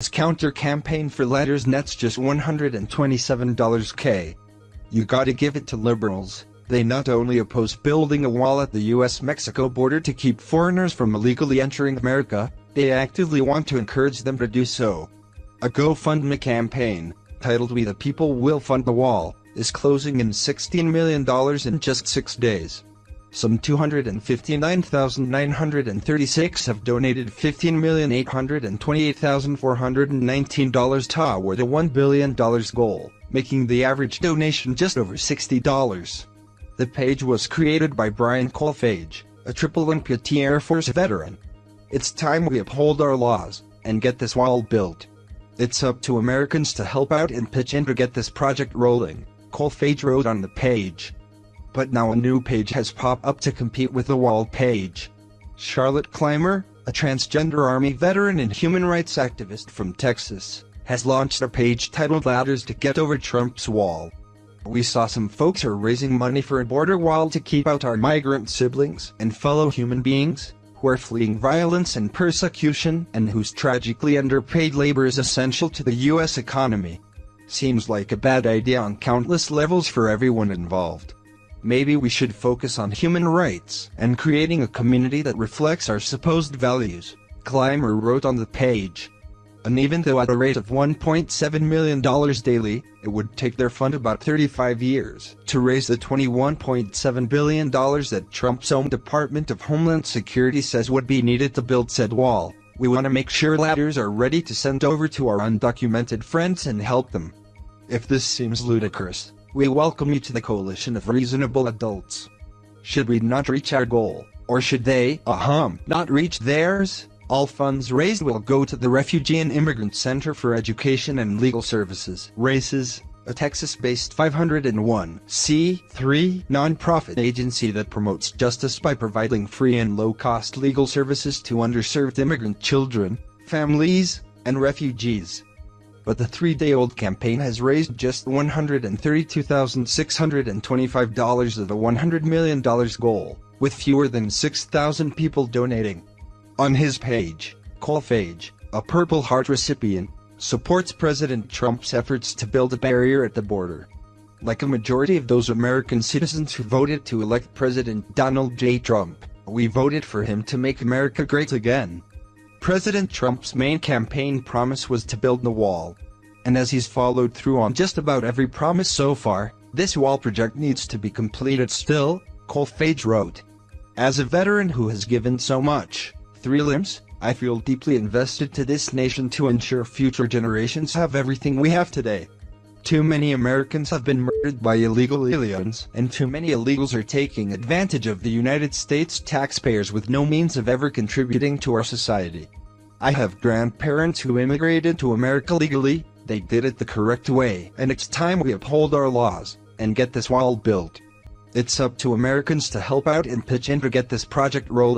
This counter-campaign for letters nets just $127K. You gotta give it to liberals. They not only oppose building a wall at the US-Mexico border to keep foreigners from illegally entering America, they actively want to encourage them to do so. A GoFundMe campaign, titled We the People Will Fund the Wall, is closing in $16 million in just 6 days. Some 259,936 have donated $15,828,419 toward the $1 billion goal, making the average donation just over $60. The page was created by Brian Colfage, a triple amputee Air Force veteran. It's time we uphold our laws and get this wall built. It's up to Americans to help out and pitch in to get this project rolling, Colfage wrote on the page. But now a new page has popped up to compete with the wall page. Charlotte Clymer, a transgender Army veteran and human rights activist from Texas, has launched a page titled Ladders to Get Over Trump's Wall. We saw some folks are raising money for a border wall to keep out our migrant siblings and fellow human beings, who are fleeing violence and persecution and whose tragically underpaid labor is essential to the U.S. economy. Seems like a bad idea on countless levels for everyone involved. Maybe we should focus on human rights and creating a community that reflects our supposed values, Clymer wrote on the page. And even though at a rate of $1.7 million daily, it would take their fund about 35 years to raise the $21.7 billion that Trump's own Department of Homeland Security says would be needed to build said wall, we want to make sure ladders are ready to send over to our undocumented friends and help them. If this seems ludicrous, we welcome you to the coalition of reasonable adults. Should we not reach our goal, or should they, not reach theirs? All funds raised will go to the Refugee and Immigrant Center for Education and Legal Services, RACES, a Texas-based 501(c)(3) nonprofit agency that promotes justice by providing free and low-cost legal services to underserved immigrant children, families, and refugees. But the 3-day-old campaign has raised just $132,625 of the $100 million goal, with fewer than 6,000 people donating. On his page, Colfage, a Purple Heart recipient, supports President Trump's efforts to build a barrier at the border. Like a majority of those American citizens who voted to elect President Donald J. Trump, we voted for him to make America great again. President Trump's main campaign promise was to build the wall. And as he's followed through on just about every promise so far, this wall project needs to be completed still, Colfage wrote. As a veteran who has given so much, 3 limbs, I feel deeply invested to this nation to ensure future generations have everything we have today. Too many Americans have been murdered by illegal aliens, and too many illegals are taking advantage of the United States taxpayers with no means of ever contributing to our society. I have grandparents who immigrated to America legally. They did it the correct way, and it's time we uphold our laws and get this wall built. It's up to Americans to help out and pitch in to get this project rolling.